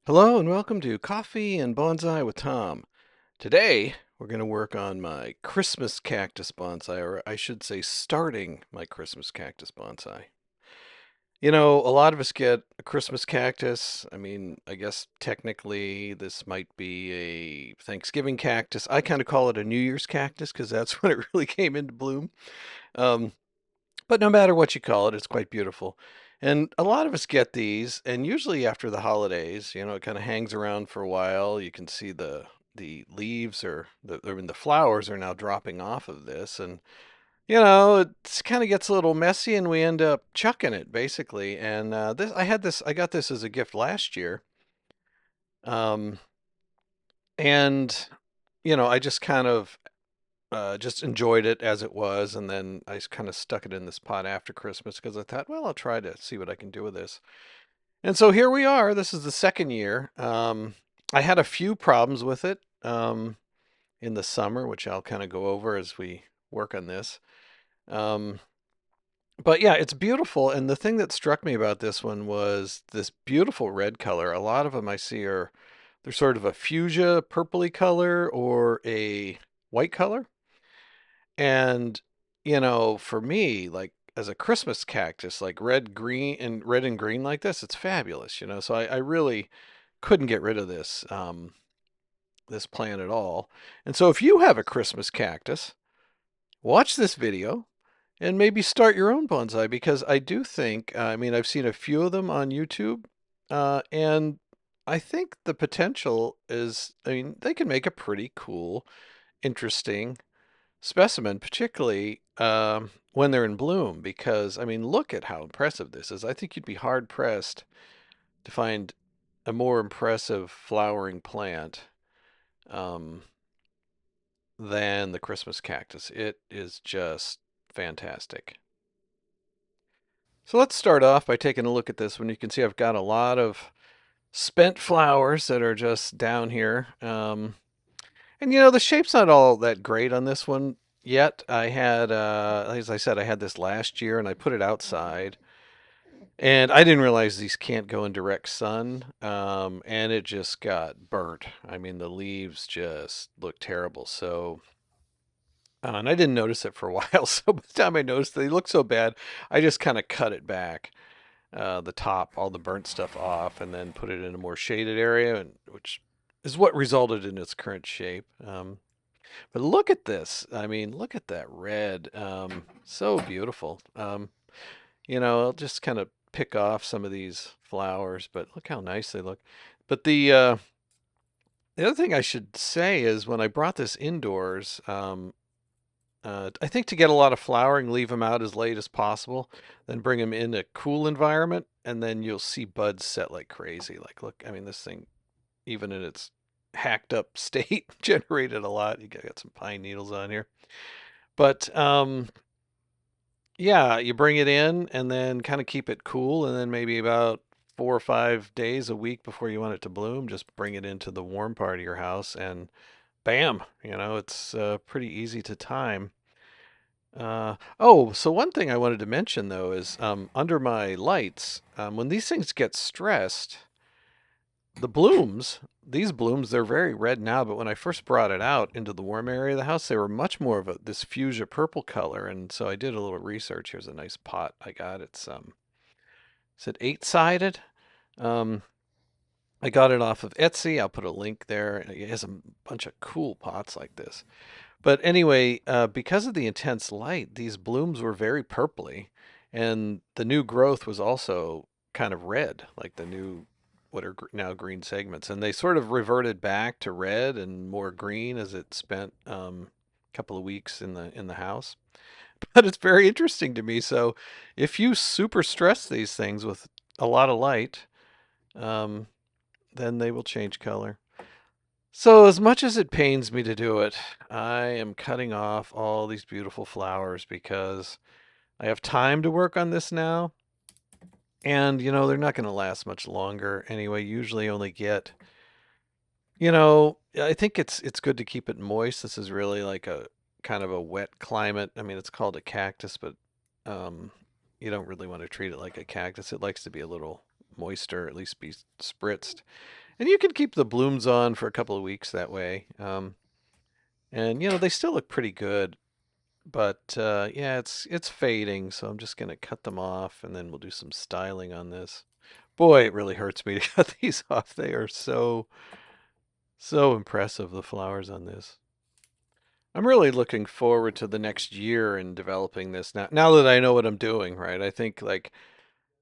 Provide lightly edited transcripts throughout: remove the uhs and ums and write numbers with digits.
Hello and welcome to Coffee and Bonsai with Tom. Today we're going to work on my Christmas cactus bonsai, or I should say starting my Christmas cactus bonsai. A lot of us get a Christmas cactus. I guess technically this might be a Thanksgiving cactus. I kind of call it a New Year's cactus because that's when it really came into bloom. Um, but no matter what you call it, it's quite beautiful. And a lot of us get these, and usually after the holidays, it kind of hangs around for a while. You can see the leaves the flowers are now dropping off of this, and it kind of gets a little messy, and we end up chucking it basically. And I got this as a gift last year, um, and I just kind of just enjoyed it as it was, and then I kind of stuck it in this pot after Christmas because I thought, well, I'll try to see what I can do with this. And so here we are. This is the second year. I had a few problems with it in the summer, which I'll kind of go over as we work on this. Um, but yeah, it's beautiful. And the thing that struck me about this one was this beautiful red color. A lot of them I see they're sort of a fuchsia purpley color or a white color. And, for me, like as a Christmas cactus, like red and green like this, it's fabulous. So I really couldn't get rid of this plant at all. And so if you have a Christmas cactus, watch this video and maybe start your own bonsai because I do think, I've seen a few of them on YouTube, and I think the potential is, they can make a pretty cool, interesting specimen, particularly when they're in bloom, because look at how impressive this is. I think you'd be hard pressed to find a more impressive flowering plant um, than the Christmas cactus. It is just fantastic. So let's start off by taking a look at this one. You can see I've got a lot of spent flowers that are just down here. And the shape's not all that great on this one yet. As I said, I had this last year and I put it outside. And I didn't realize these can't go in direct sun. And it just got burnt. The leaves just look terrible. And I didn't notice it for a while. So by the time I noticed they look so bad, I just kind of cut it back, the top, all the burnt stuff off, and then put it in a more shaded area, which is what resulted in its current shape. But look at this. Look at that red. So beautiful. I'll just kind of pick off some of these flowers, but look how nice they look. But the other thing I should say is when I brought this indoors, I think to get a lot of flowering, leave them out as late as possible, then bring them in a cool environment, and then you'll see buds set like crazy. Like, look, this thing, even in its hacked up state, generated a lot. You got some pine needles on here. But yeah, you bring it in and then kind of keep it cool, and then maybe about 4 or 5 days a week before you want it to bloom, just bring it into the warm part of your house, and bam, it's pretty easy to time. So one thing I wanted to mention though is under my lights, when these things get stressed, these blooms, they're very red now, but when I first brought it out into the warm area of the house, they were much more of this fuchsia purple color. And so I did a little research. Here's a nice pot I got. Is it 8-sided? Um, I got it off of Etsy. I'll put a link there. It has a bunch of cool pots like this. But anyway, because of the intense light, these blooms were very purpley, and the new growth was also kind of red, like the new what are now green segments, and they sort of reverted back to red and more green as it spent a couple of weeks in the house. But it's very interesting to me. So if you super stress these things with a lot of light, um, then they will change color. So, as much as it pains me to do it, I am cutting off all these beautiful flowers because I have time to work on this now. And, they're not going to last much longer anyway. Usually only get, I think it's good to keep it moist. This is really like a kind of a wet climate. It's called a cactus, but um, you don't really want to treat it like a cactus. It likes to be a little moister, at least be spritzed. And you can keep the blooms on for a couple of weeks that way. And they still look pretty good. But yeah, it's fading, so I'm just gonna cut them off, and then we'll do some styling on this. Boy, it really hurts me to cut these off. They are so impressive, the flowers on this. I'm really looking forward to the next year in developing this now that I know what I'm doing, right? I think like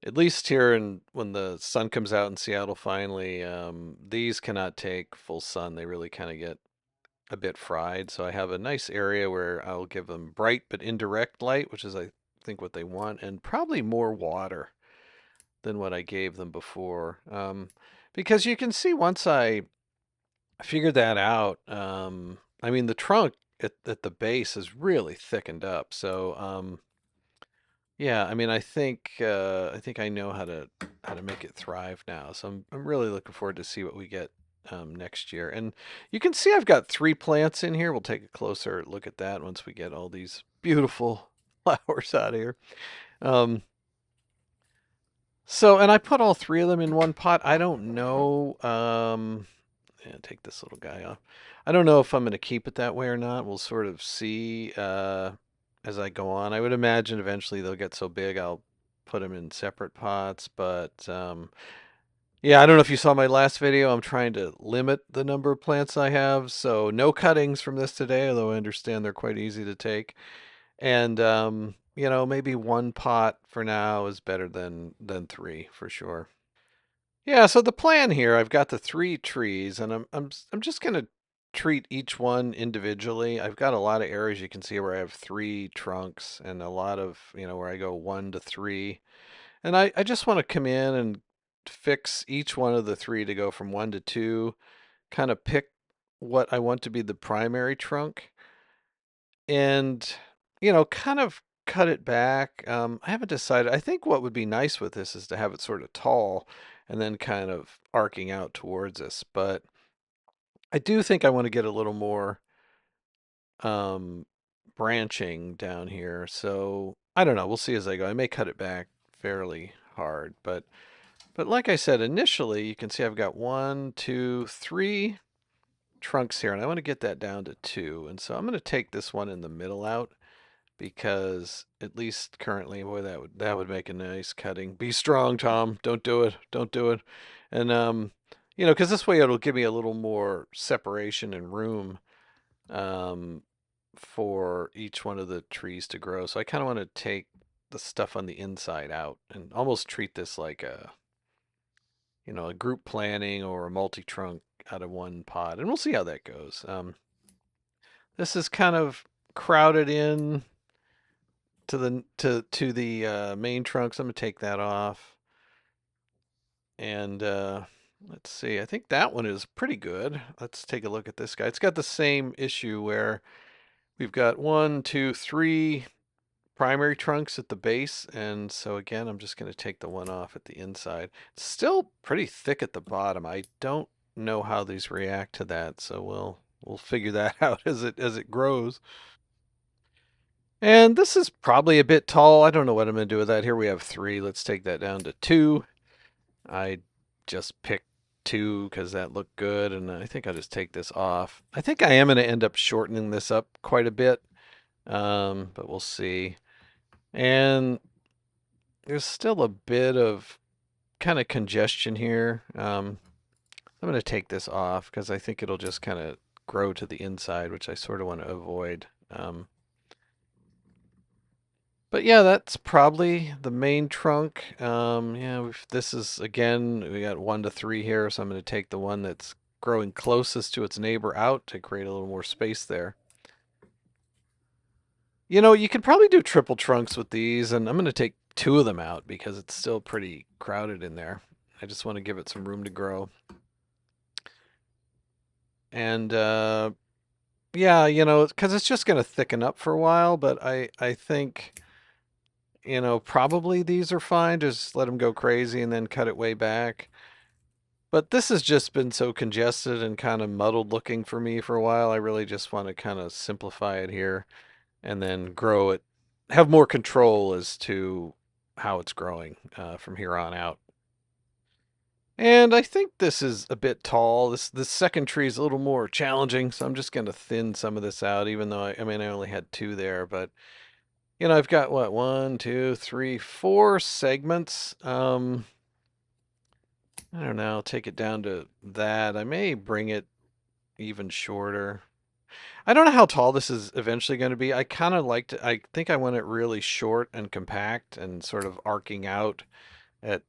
at least here in when the sun comes out in Seattle finally, these cannot take full sun. They really kind of get a bit fried. So I have a nice area where I'll give them bright but indirect light, which is I think what they want, and probably more water than what I gave them before. Because you can see once I figured that out, I mean the trunk at the base is really thickened up. So yeah, I mean I think I know how to make it thrive now. So I'm really looking forward to see what we get next year. And you can see I've got three plants in here. We'll take a closer look at that once we get all these beautiful flowers out of here. Um, and I put all three of them in one pot. I don't know. Yeah, take this little guy off. I don't know if I'm going to keep it that way or not. We'll sort of see as I go on. I would imagine eventually they'll get so big I'll put them in separate pots. But yeah, I don't know if you saw my last video. I'm trying to limit the number of plants I have. So no cuttings from this today, although I understand they're quite easy to take. And maybe one pot for now is better than three for sure. Yeah, so the plan here, I've got the three trees, and I'm just gonna treat each one individually. I've got a lot of areas you can see where I have three trunks, and a lot of where I go 1 to 3, and I just want to come in and fix each one of the three to go from 1 to 2, kind of pick what I want to be the primary trunk, and kind of cut it back. I haven't decided. I think what would be nice with this is to have it sort of tall and then kind of arcing out towards us. But I do think I want to get a little more um, branching down here. So I don't know. We'll see as I go. I may cut it back fairly hard, but like I said initially, you can see I've got 1, 2, 3 trunks here, and I want to get that down to 2. And so I'm going to take this one in the middle out because at least currently, boy, that would make a nice cutting. Be strong, Tom. Don't do it. Don't do it. And because this way it'll give me a little more separation and room um, for each one of the trees to grow. So I kind of want to take the stuff on the inside out and almost treat this like a group planting or a multi-trunk out of one pod, and we'll see how that goes. This is kind of crowded in to the main trunks. I'm gonna take that off, and let's see. I think that one is pretty good. Let's take a look at this guy. It's got the same issue where we've got 1, 2, 3 primary trunks at the base, and so again, I'm just gonna take the one off at the inside. It's still pretty thick at the bottom. I don't know how these react to that, so we'll figure that out as it grows. And this is probably a bit tall. I don't know what I'm going to do with that. Here we have 3. Let's take that down to 2. I just picked 2 because that looked good, and I think I'll just take this off. I think I am going to end up shortening this up quite a bit, but we'll see. And there's still a bit of kind of congestion here. I'm going to take this off because I think it'll just kind of grow to the inside, which I sort of want to avoid. But yeah, that's probably the main trunk. Yeah, this is again, we got 1 to 3 here, so I'm going to take the one that's growing closest to its neighbor out to create a little more space there. You can probably do triple trunks with these, and I'm going to take 2 of them out because it's still pretty crowded in there. I just want to give it some room to grow. And yeah, because it's just going to thicken up for a while, but I think probably these are fine. Just let them go crazy and then cut it way back. But this has just been so congested and kind of muddled looking for me for a while. I really just want to kind of simplify it here and then grow it, have more control as to how it's growing from here on out. And I think this is a bit tall. This second tree is a little more challenging, so I'm just going to thin some of this out, even though I mean I only had two there, but I've got what, one, two, three, four segments. I don't know, take it down to that. I may bring it even shorter. I don't know how tall this is eventually going to be. I kind of like to, I think I want it really short and compact and sort of arcing out at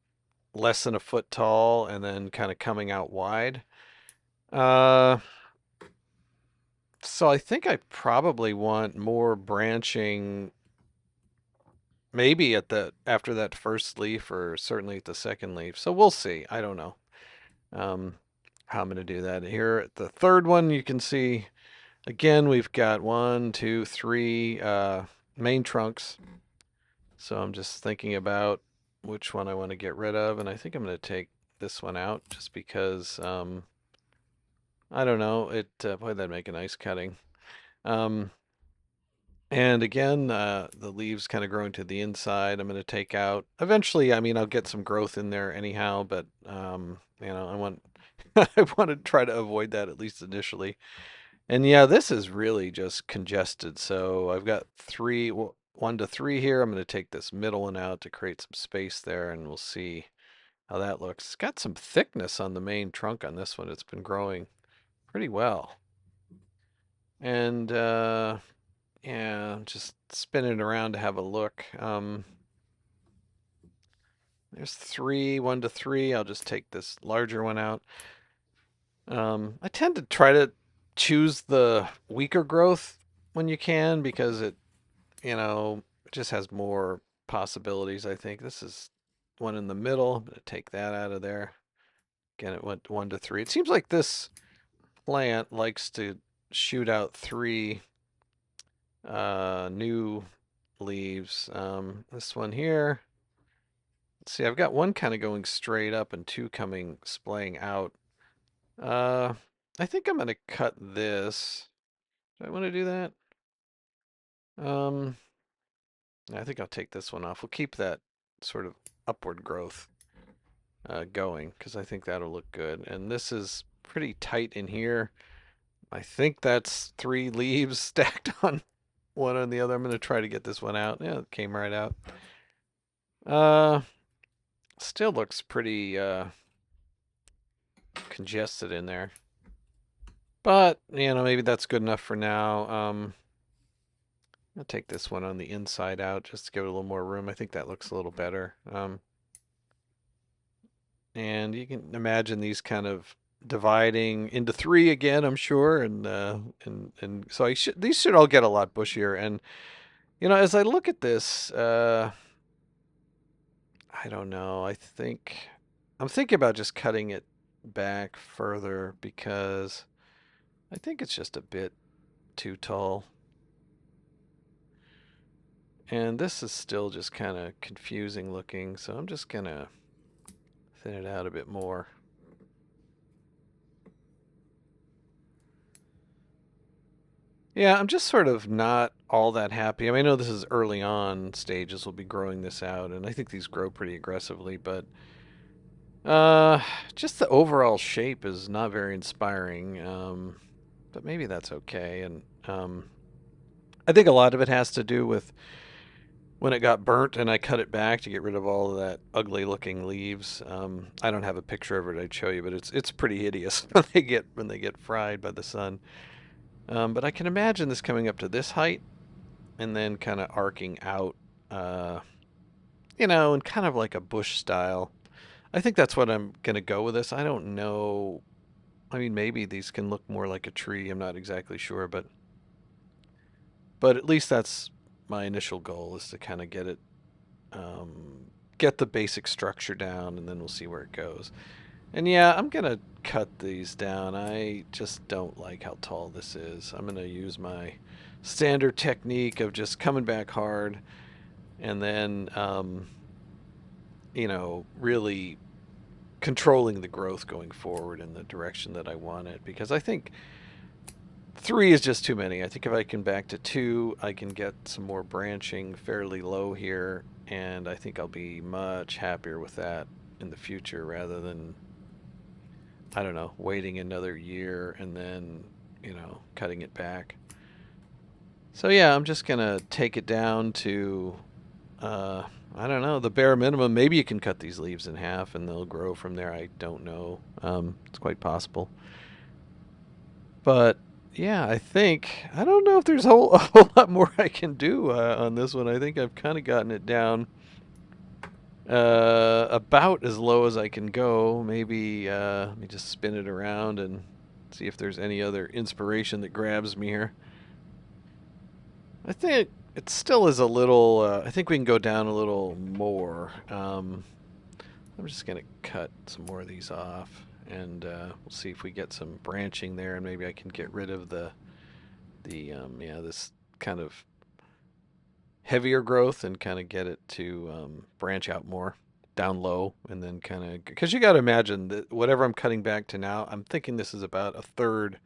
less than a foot tall and then kind of coming out wide. Uh, so I think I probably want more branching, maybe at the after that first leaf or certainly at the second leaf. So we'll see. I don't know um, how I'm going to do that. Here at the third one, you can see again we've got one, two, three main trunks. So I'm just thinking about which one I want to get rid of, and I think I'm going to take this one out just because I don't know. Boy, that'd make a nice cutting. Um, and again, the leaves kind of growing to the inside. I'm going to take out. Eventually, I mean, I'll get some growth in there anyhow, but I want I want to try to avoid that at least initially. And yeah, this is really just congested. So I've got three, one to three here. I'm going to take this middle one out to create some space there, and we'll see how that looks. It's got some thickness on the main trunk on this one. It's been growing pretty well. And yeah, just spinning it around to have a look. There's three, one to three. I'll just take this larger one out. I tend to try to choose the weaker growth when you can because it just has more possibilities, I think. This is one in the middle. I'm going to take that out of there. Again, it went one to three. It seems like this plant likes to shoot out three new leaves. This one here. Let's see, I've got one kind of going straight up and two coming splaying out. Uh, I think I'm going to cut this. Do I want to do that? Um, I think I'll take this one off. We'll keep that sort of upward growth going because I think that'll look good. And this is pretty tight in here. I think that's three leaves stacked on one on the other. I'm going to try to get this one out. Yeah, it came right out. Uh, Still looks pretty congested in there. But, maybe that's good enough for now. I'll take this one on the inside out just to give it a little more room. I think that looks a little better. And you can imagine these kind of dividing into three again, I'm sure, and so these should all get a lot bushier. And as I look at this, I don't know. I'm thinking about just cutting it back further because I think it's just a bit too tall. And this is still just kind of confusing looking, so I'm just gonna thin it out a bit more. Yeah, I'm just sort of not all that happy. I mean, I know this is early on stages. We'll be growing this out, and I think these grow pretty aggressively, but uh, just the overall shape is not very inspiring. But maybe that's okay. And I think a lot of it has to do with when it got burnt and I cut it back to get rid of all of that ugly looking leaves. I don't have a picture of it I'd show you, but it's pretty hideous when they get fried by the sun. But I can imagine this coming up to this height and then kind of arcing out, uh, in kind of like a bush style. I think that's what I'm gonna go with this. I don't know. I mean, maybe these can look more like a tree. I'm not exactly sure, but at least that's my initial goal is to kind of get the basic structure down, and then we'll see where it goes. And yeah, I'm gonna cut these down. I just don't like how tall this is. I'm gonna use my standard technique of just coming back hard and then, really controlling the growth going forward in the direction that I want it. Because I think three is just too many. I think if I can back to two, I can get some more branching fairly low here, and I think I'll be much happier with that in the future rather than I don't know, waiting another year and then, cutting it back. So yeah, I'm just gonna take it down to, uh, I don't know, the bare minimum. Maybe you can cut these leaves in half and they'll grow from there. I don't know. It's quite possible. But yeah, I don't know if there's a whole lot more I can do on this one. I think I've kind of gotten it down about as low as I can go. Maybe let me just spin it around and see if there's any other inspiration that grabs me here. I think it still is a little. I think we can go down a little more. I'm just gonna cut some more of these off, and we'll see if we get some branching there, and maybe I can get rid of the this kind of heavier growth and kind of get it to branch out more down low, and then kind of, because you got to imagine that whatever I'm cutting back to now, I'm thinking this is about a third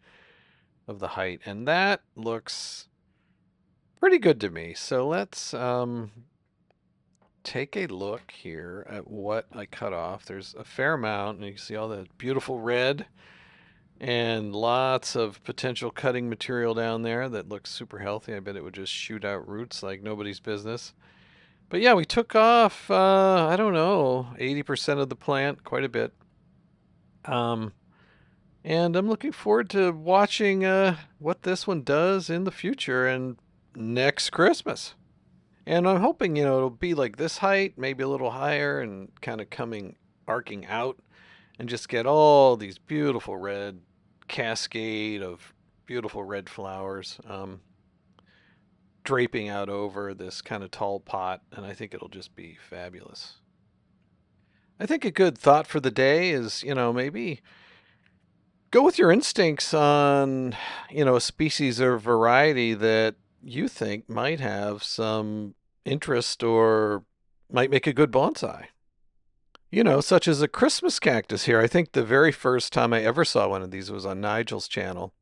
of the height, and that looks pretty good to me. So let's take a look here at what I cut off. There's a fair amount, and you can see all the beautiful red and lots of potential cutting material down there that looks super healthy. I bet it would just shoot out roots like nobody's business. But yeah, we took off, I don't know, 80% of the plant, quite a bit. Um, and I'm looking forward to watching what this one does in the future and next Christmas. And I'm hoping, it'll be like this height, maybe a little higher, and kind of coming, arcing out, and just get all these beautiful red cascade of beautiful red flowers draping out over this kind of tall pot. And I think it'll just be fabulous. I think a good thought for the day is, maybe go with your instincts on, a species or variety that you think might have some interest or might make a good bonsai. Such as a Christmas cactus here. I think the very first time I ever saw one of these was on Nigel's channel.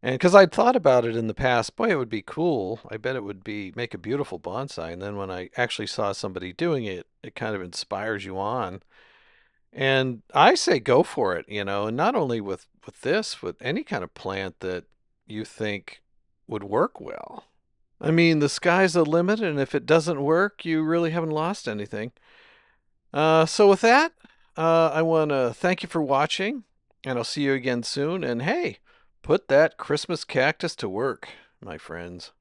And because I'd thought about it in the past, boy, it would be cool. I bet it would be make a beautiful bonsai. And then when I actually saw somebody doing it, it kind of inspires you on. And I say go for it, and not only with this, with any kind of plant that you think would work well. I mean, the sky's the limit, and if it doesn't work, you really haven't lost anything. So with that, I want to thank you for watching, and I'll see you again soon. And hey, put that Christmas cactus to work, my friends.